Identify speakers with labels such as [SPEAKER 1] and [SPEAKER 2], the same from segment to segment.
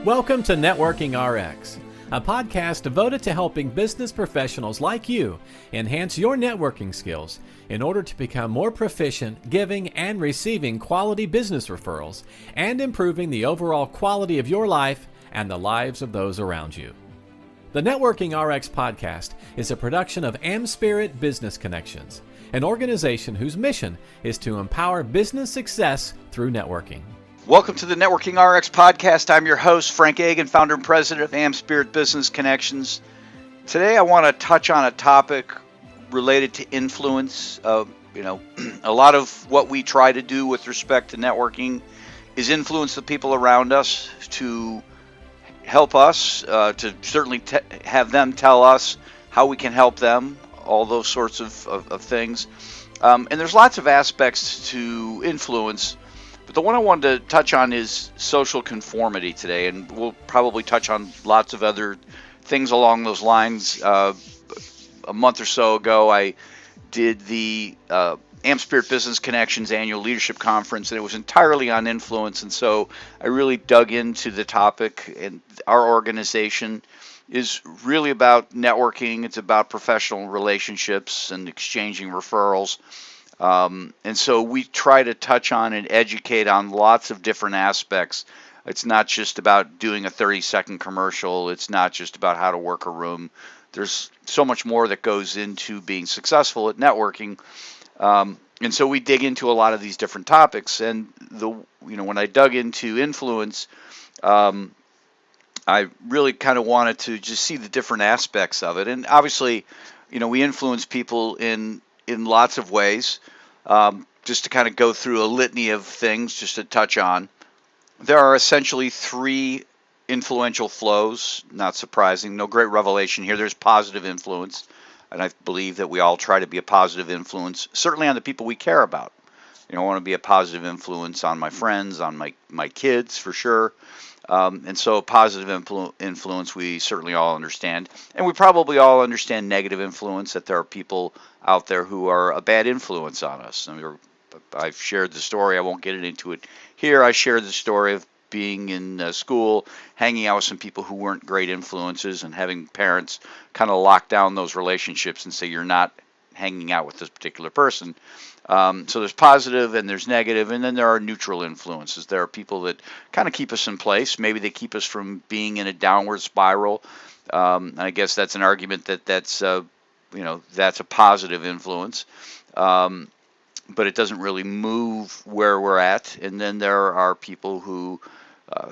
[SPEAKER 1] Welcome to Networking RX, a podcast devoted to helping business professionals like you enhance your networking skills in order to become more proficient giving and receiving quality business referrals and improving the overall quality of your life and the lives of those around you. The Networking RX podcast is a production of AmSpirit Business Connections, an organization whose mission is to empower business success through networking.
[SPEAKER 2] Welcome to the Networking RX podcast. I'm your host, Frank Agan, founder and president of AmSpirit Business Connections. Today I want to touch on a topic related to influence. A lot of what we try to do with respect to networking is influence the people around us to help us, to certainly have them tell us how we can help them, all those sorts of things. And there's lots of aspects to influence. But the one I wanted to touch on is social conformity today, and we'll probably touch on lots of other things along those lines. A month or so ago, I did the AmSpirit Business Connections Annual Leadership Conference, and it was entirely on influence, and so I really dug into the topic, and our organization is really about networking. It's about professional relationships and exchanging referrals. And so we try to touch on and educate on lots of different aspects. It's not just about doing a 30-second commercial. It's not just about how to work a room. There's so much more that goes into being successful at networking. And so we dig into a lot of these different topics. And when I dug into influence, I really kind of wanted to just see the different aspects of it. And obviously, we influence people in lots of ways. Just to kind of go through a litany of things just to touch on. There are essentially three influential flows, not surprising, no great revelation here. There's positive influence, and I believe that we all try to be a positive influence, certainly on the people we care about. I want to be a positive influence on my friends, on my kids for sure. And so positive influence we certainly all understand. And we probably all understand negative influence, that there are people out there who are a bad influence on us. I've shared the story. I won't get into it here. I shared the story of being in school, hanging out with some people who weren't great influences, and having parents kind of lock down those relationships and say, you're not hanging out with this particular person. So there's positive and there's negative, and then there are neutral influences. There are people that kind of keep us in place. Maybe they keep us from being in a downward spiral. I guess that's an argument that's a positive influence. But it doesn't really move where we're at. And then there are people who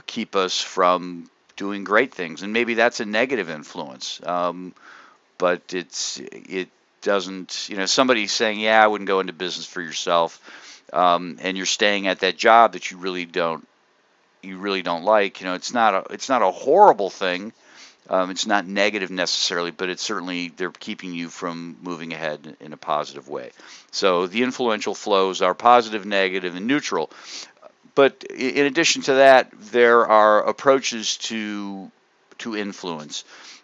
[SPEAKER 2] keep us from doing great things, and maybe that's a negative influence. But it doesn't, somebody saying, yeah, I wouldn't go into business for yourself, and you're staying at that job that you really don't like. It's not a horrible thing. It's not negative necessarily, but it's certainly, they're keeping you from moving ahead in a positive way. So the influential flows are positive, negative, and neutral. But in addition to that, there are approaches to influence.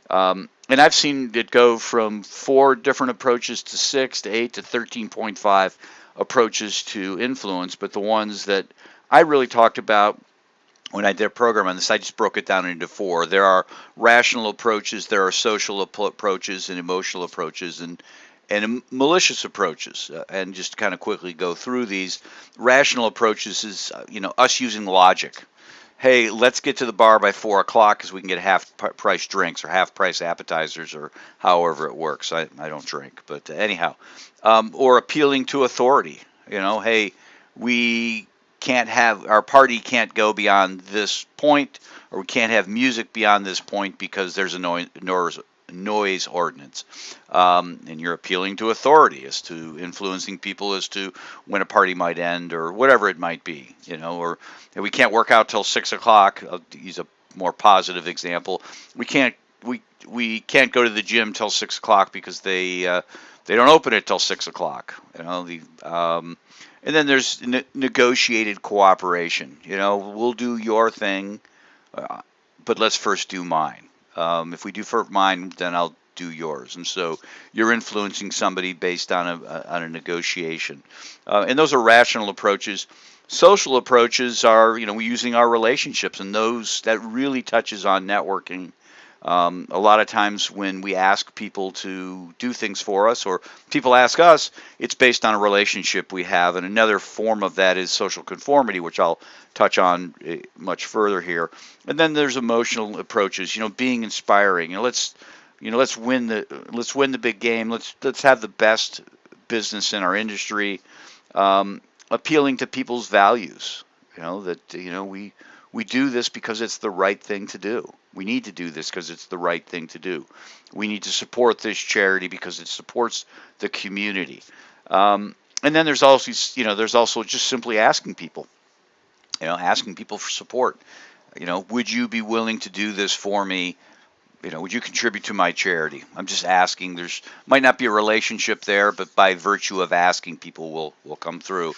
[SPEAKER 2] And I've seen it go from 4 different approaches to 6 to 8 to 13.5 approaches to influence. But the ones that I really talked about when I did a program on this, I just broke it down into 4. There are rational approaches, there are social approaches, and emotional approaches, and malicious approaches. And just to kind of quickly go through these, rational approaches is us using logic. Hey, let's get to the bar by 4 o'clock because we can get half-price drinks or half-price appetizers, or however it works. I don't drink, but anyhow. Or appealing to authority. Hey, our party can't go beyond this point, or we can't have music beyond this point because there's a noise ordinance. And you're appealing to authority as to influencing people as to when a party might end, or whatever it might be, or we can't work out till 6 o'clock. I'll use a more positive example. We can't go to the gym till 6 o'clock because they don't open it till 6 o'clock. And then there's negotiated cooperation. We'll do your thing, but let's first do mine. If we do first mine, then I'll do yours. And so you're influencing somebody based on a negotiation. And those are rational approaches. Social approaches are, we're using our relationships, and those that really touches on networking. A lot of times when we ask people to do things for us, or people ask us, it's based on a relationship we have. And another form of that is social conformity, which I'll touch on much further here. And then there's emotional approaches, being inspiring. Let's win the big game. Let's have the best business in our industry. Appealing to people's values. We do this because it's the right thing to do. We need to do this because it's the right thing to do. We need to support this charity because it supports the community. And then there's also just simply asking people, asking people for support. Would you be willing to do this for me? Would you contribute to my charity? I'm just asking. There's might not be a relationship there, but by virtue of asking, people will come through.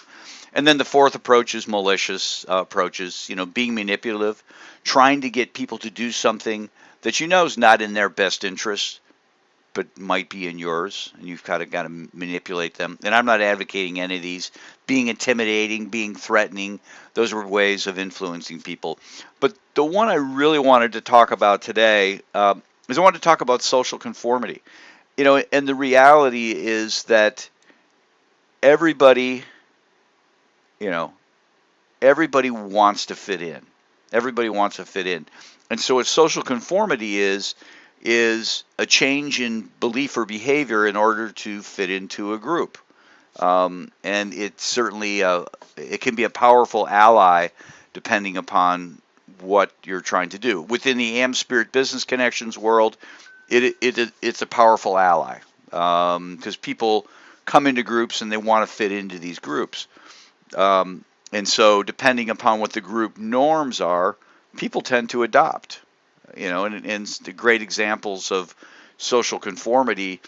[SPEAKER 2] And then the fourth approach is malicious approaches, being manipulative, trying to get people to do something that is not in their best interest, but might be in yours, and you've got to manipulate them. And I'm not advocating any of these. Being intimidating, being threatening, those are ways of influencing people. But the one I really wanted to talk about today is I wanted to talk about social conformity. And the reality is that everybody wants to fit in. Everybody wants to fit in. And so what social conformity is a change in belief or behavior in order to fit into a group. And it certainly it can be a powerful ally depending upon what you're trying to do. Within the AmSpirit Business Connections world, it's a powerful ally because people come into groups and they want to fit into these groups. And so depending upon what the group norms are, people tend to adopt. And the great examples of social conformity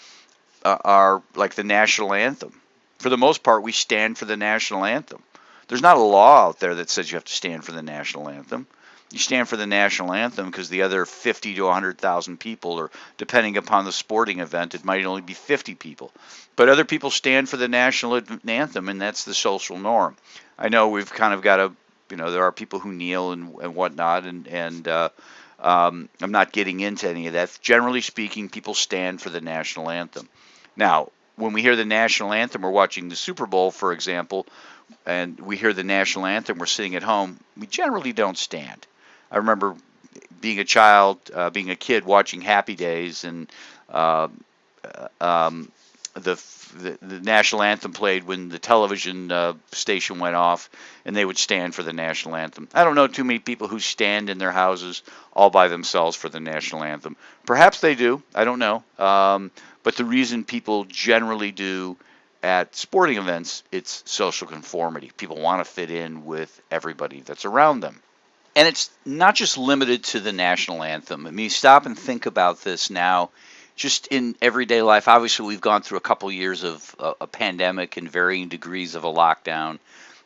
[SPEAKER 2] are like the national anthem. For the most part, we stand for the national anthem. There's not a law out there that says you have to stand for the national anthem. You stand for the national anthem because the other 50 to 100,000 people, or depending upon the sporting event, it might only be 50 people. But other people stand for the national anthem, and that's the social norm. I know we've kind of got there are people who kneel and whatnot, and I'm not getting into any of that. Generally speaking, people stand for the national anthem. Now, when we hear the national anthem, we're watching the Super Bowl, for example, and we hear the national anthem, we're sitting at home, we generally don't stand. I remember being a child, being a kid, watching Happy Days, and the national anthem played when the television station went off, and they would stand for the national anthem. I don't know too many people who stand in their houses all by themselves for the national anthem. Perhaps they do. I don't know. But the reason people generally do at sporting events, it's social conformity. People want to fit in with everybody that's around them. And it's not just limited to the national anthem. I mean, stop and think about this now. Just in everyday life, obviously we've gone through a couple years of a pandemic and varying degrees of a lockdown,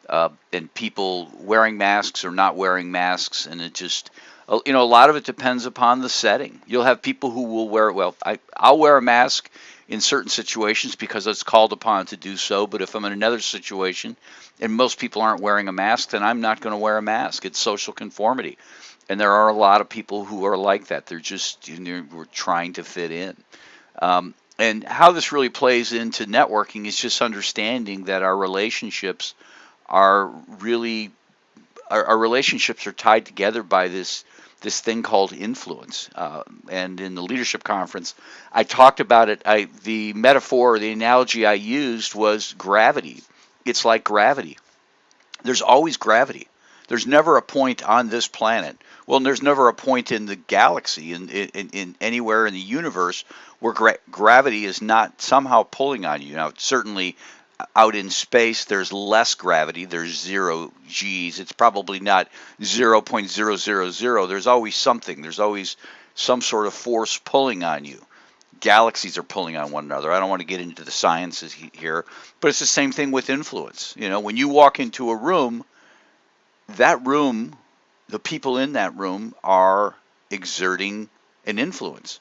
[SPEAKER 2] and people wearing masks or not wearing masks, and it just, a lot of it depends upon the setting. You'll have people who will wear, I'll wear a mask in certain situations because it's called upon to do so, but if I'm in another situation and most people aren't wearing a mask, then I'm not going to wear a mask. It's social conformity. And there are a lot of people who are like that. They're just, we're trying to fit in. And how this really plays into networking is just understanding that our relationships are tied together by this thing called influence. And in the leadership conference, I talked about it. The metaphor or the analogy I used was gravity. It's like gravity. There's always gravity. There's never a point on this planet. Well, there's never a point in the galaxy, in anywhere in the universe, where gravity is not somehow pulling on you. Now, certainly out in space, there's less gravity. There's 0 G's. It's probably not 0.000. There's always something. There's always some sort of force pulling on you. Galaxies are pulling on one another. I don't want to get into the sciences here, but it's the same thing with influence. When you walk into a room, that room, the people in that room are exerting an influence.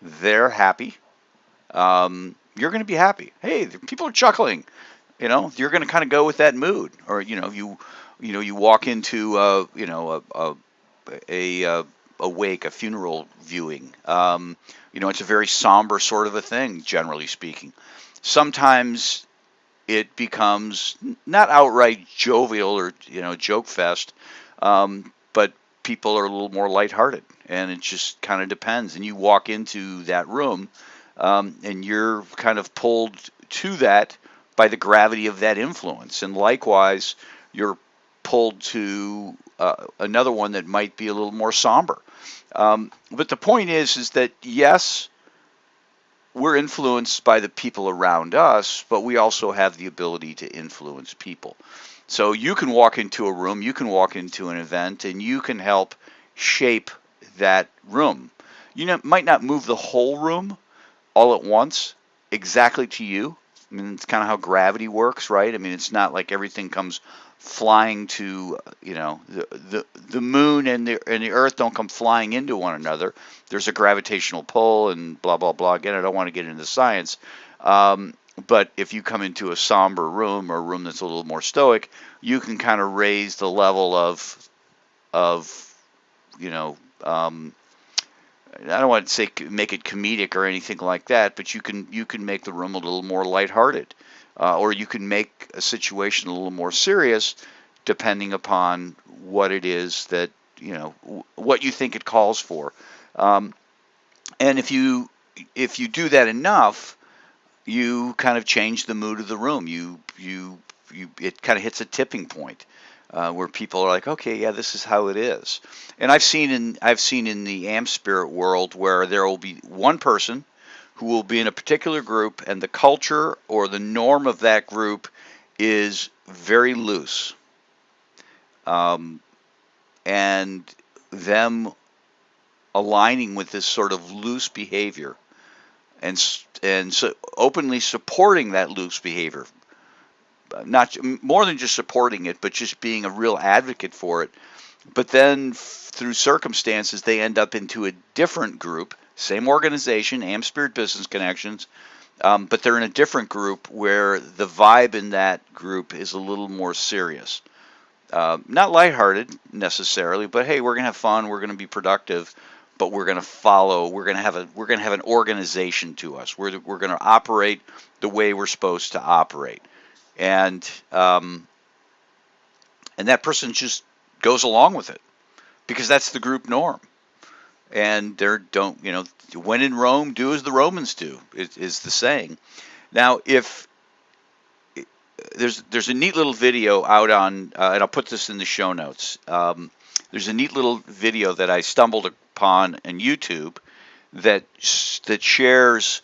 [SPEAKER 2] They're happy. You're going to be happy. Hey, people are chuckling. You're going to kind of go with that mood. Or, You walk into a wake, a funeral viewing. It's a very somber sort of a thing, generally speaking. Sometimes it becomes not outright jovial or joke fest, but people are a little more lighthearted, and it just kind of depends. And you walk into that room, and you're kind of pulled to that by the gravity of that influence, and likewise, you're pulled to another one that might be a little more somber. But the point is that yes, we're influenced by the people around us, but we also have the ability to influence people. So you can walk into a room, you can walk into an event, and you can help shape that room. Might not move the whole room all at once, exactly to you. I mean, it's kind of how gravity works, right? I mean, it's not like everything comes flying to, the moon and the earth don't come flying into one another. There's a gravitational pull and blah blah blah. Again, I don't want to get into science, but if you come into a somber room or a room that's a little more stoic, you can kind of raise the level of I don't want to say make it comedic or anything like that, but you can make the room a little more lighthearted, or you can make a situation a little more serious, depending upon what it is that what you think it calls for. And if you do that enough, you kind of change the mood of the room. It kind of hits a tipping point where people are like, okay, yeah, this is how it is. And I've seen in the AmSpirit world where there will be one person who will be in a particular group, and the culture or the norm of that group is very loose, and them aligning with this sort of loose behavior and so openly supporting that loose behavior, not more than just supporting it, but just being a real advocate for it. But then through circumstances, they end up into a different group, same organization, AmSpirit Business Connections, but they're in a different group where the vibe in that group is a little more serious. Not lighthearted necessarily, but hey, we're gonna have fun, we're gonna be productive, but we're gonna follow. We're gonna have an organization to us. We're gonna operate the way we're supposed to operate, and that person just goes along with it because that's the group norm. And when in Rome, do as the Romans do, is the saying. Now, if there's a neat little video out on, and I'll put this in the show notes. There's a neat little video that I stumbled upon on YouTube that shares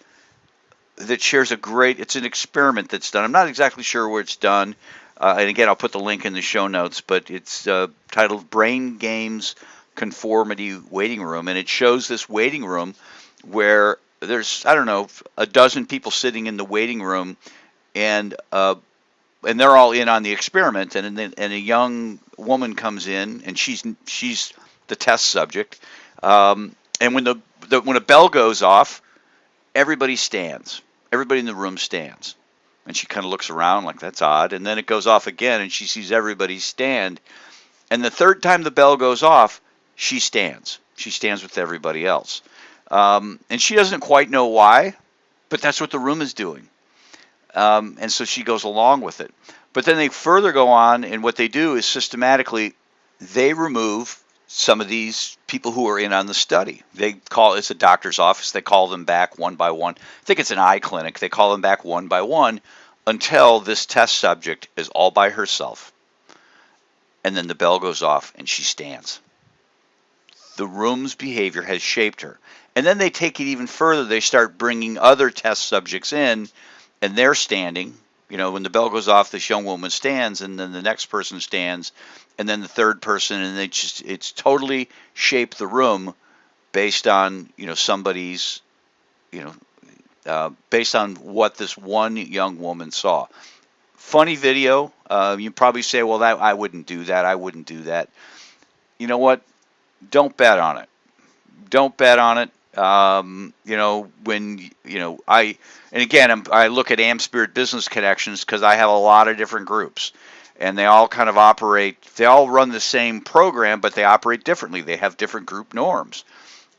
[SPEAKER 2] a great. It's an experiment that's done. I'm not exactly sure where it's done, and again, I'll put the link in the show notes. But it's titled "Brain Games Conformity Waiting Room," and it shows this waiting room where there's, I don't know, a dozen people sitting in the waiting room, and they're all in on the experiment, and a young woman comes in, and she's the test subject, and when a bell goes off, everybody stands, everybody in the room stands, and she kind of looks around like that's odd, and then it goes off again, and she sees everybody stand, and the third time the bell goes off, she stands with everybody else, and she doesn't quite know why, but that's what the room is doing. And so she goes along with it. But then they further go on, and what they do is systematically they remove some of these people who are in on the study. It's a doctor's office. They call them back one by one. I think it's an eye clinic. They call them back one by one until this test subject is all by herself. And then the bell goes off, and she stands. The room's behavior has shaped her. And then they take it even further. They start bringing other test subjects in, and they're standing. When the bell goes off, this young woman stands, and then the next person stands, and then the third person, and it's totally shaped the room based on somebody's based on what this one young woman saw. Funny video. You probably say, well, that I wouldn't do that. I wouldn't do that. You know what? Don't bet on it. Don't bet on it. I look at AmSpirit Business Connections because I have a lot of different groups, and they all kind of operate, they all run the same program, but they operate differently. They have different group norms.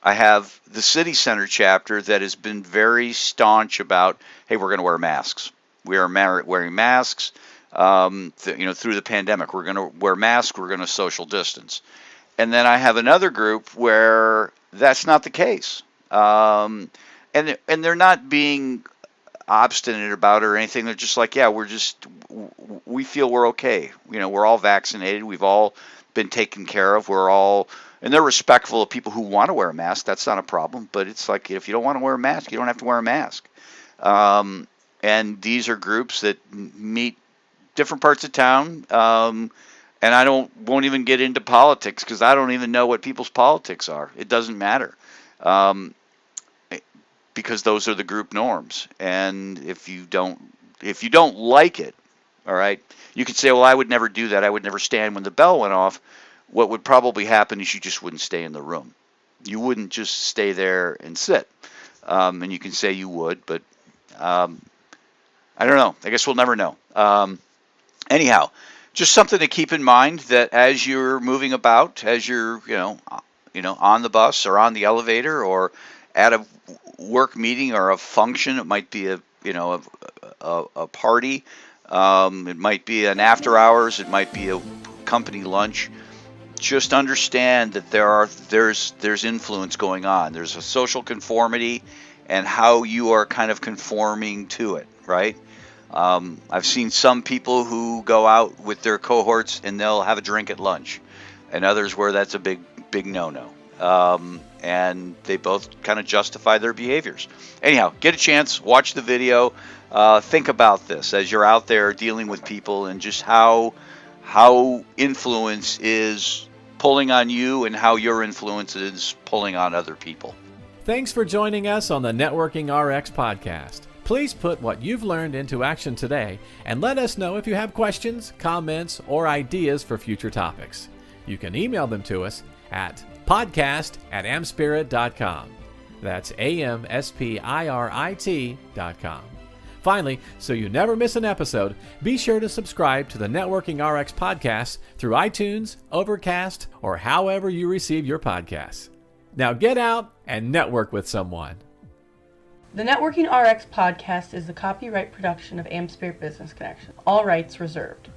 [SPEAKER 2] I have the City Center chapter that has been very staunch about, hey, we're going to wear masks. We are wearing masks, through the pandemic. We're going to wear masks. We're going to social distance. And then I have another group where that's not the case. And they're not being obstinate about it or anything. They're just like, yeah, we feel we're okay. We're all vaccinated. We've all been taken care of. And they're respectful of people who want to wear a mask. That's not a problem. But it's like, if you don't want to wear a mask, you don't have to wear a mask. And these are groups that meet different parts of town. And I won't even get into politics because I don't even know what people's politics are. It doesn't matter. Because those are the group norms. And if you don't like it, all right, you could say, well, I would never do that. I would never stand when the bell went off. What would probably happen is you just wouldn't stay in the room. You wouldn't just stay there and sit. And you can say you would, but I don't know. I guess we'll never know. Anyhow, just something to keep in mind that as you're moving about, as you're, on the bus or on the elevator or at a work meeting or a function, it might be a party, it might be an after hours, it might be a company lunch. Just understand that there's influence going on. There's a social conformity and how you are kind of conforming to it, right? I've seen some people who go out with their cohorts and they'll have a drink at lunch, and others where that's a big no-no. And they both kind of justify their behaviors. Anyhow, get a chance, watch the video, think about this as you're out there dealing with people and just how influence is pulling on you and how your influence is pulling on other people.
[SPEAKER 1] Thanks for joining us on the Networking RX podcast. Please put what you've learned into action today and let us know if you have questions, comments, or ideas for future topics. You can email them to us at podcast@amspirit.com. That's AmSpirit.com. Finally, so you never miss an episode, be sure to subscribe to the Networking RX podcast through iTunes, Overcast, or however you receive your podcasts. Now get out and network with someone.
[SPEAKER 3] The Networking RX podcast is the copyright production of AmSpirit Business Connection. All rights reserved.